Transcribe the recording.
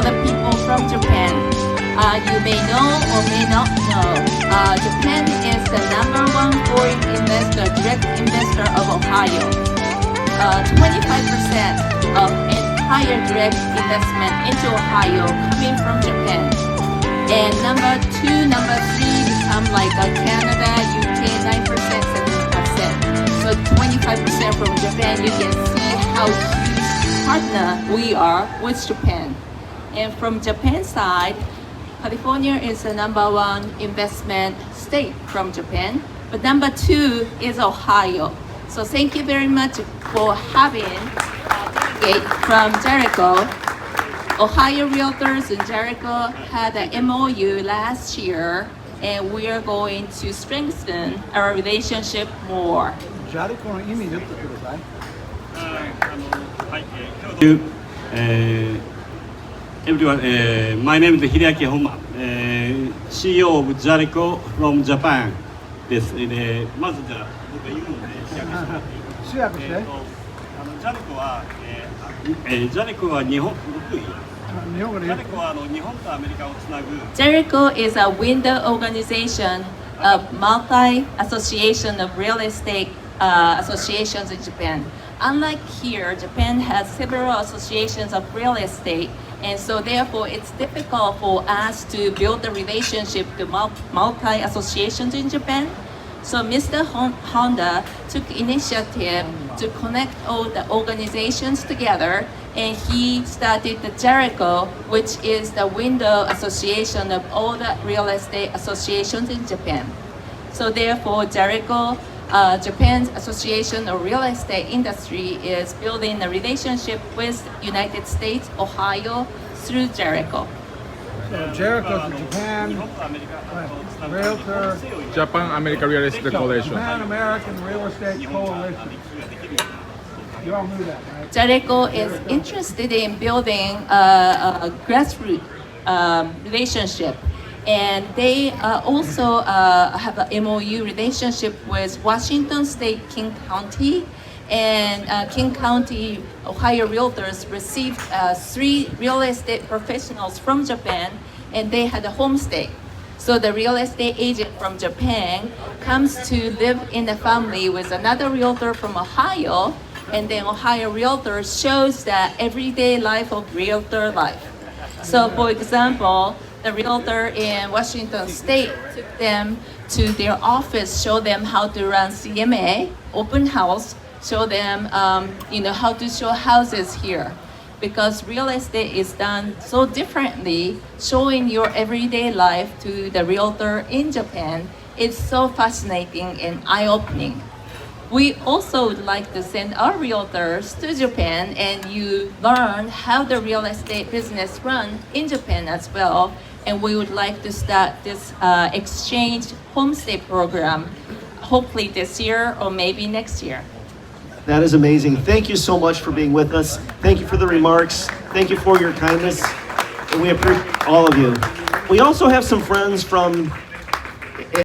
the people from Japan. You may know or may not know, Japan is the #1 foreign investor, direct investor of Ohio. 25% of entire direct investment into Ohio coming from Japan. And number 2, number 3 become like Canada, UK, 9%, 7%. So 25% from Japan. You can see how huge partner we are with Japan. And from Japan side, California is the #1 investment state from Japan, but number 2 is Ohio. So thank you very much for having Delegate from Jericho. Ohio Realtors in Jericho had an MOU last year, and we are going to strengthen our relationship more. ジャリコの意味言ってください。Everyone, my name is Hideaki Honma, CEO of Jericho from Japan です。まずじゃあ僕が言うので主役して。ジャリコは、ジャリコは日本日本語で言う。ジャリコは日本とアメリカをつなぐ。Jericho is a window organization of multi-association of real estate associations in Japan. Unlike here, Japan has several associations of real estate, and so therefore it's difficult for us to build a relationship to multi-associations in Japan. So Mr. Honda took initiative to connect all the organizations together, and he started the Jericho, which is the window association of all the real estate associations in Japan. So therefore, Jericho, Japan's Association of Real Estate Industry, is building a relationship with United States, Ohio, through Jericho. So Jericho to Japan, Realtor, Japan American Real Estate Coalition. Japan American Real Estate Coalition. You all knew that, right? Jericho is interested in building a grassroots relationship, and they also have an MOU relationship with Washington State, King County, and King County Ohio Realtors received 3 real estate professionals from Japan, and they had a homestay. So the real estate agent from Japan comes to live in the family with another realtor from Ohio, and then Ohio Realtor shows the everyday life of realtor life. So for example, the realtor in Washington State took them to their office, show them how to run CMA, open house, show them how to show houses here. Because real estate is done so differently, showing your everyday life to the realtor in Japan is so fascinating and eye-opening. We also would like to send our realtors to Japan, and you learn how the real estate business runs in Japan as well. And we would like to start this exchange homestay program, hopefully this year or maybe next year. That is amazing. Thank you so much for being with us. Thank you for the remarks. Thank you for your kindness. And we appreciate all of you. We also have some friends from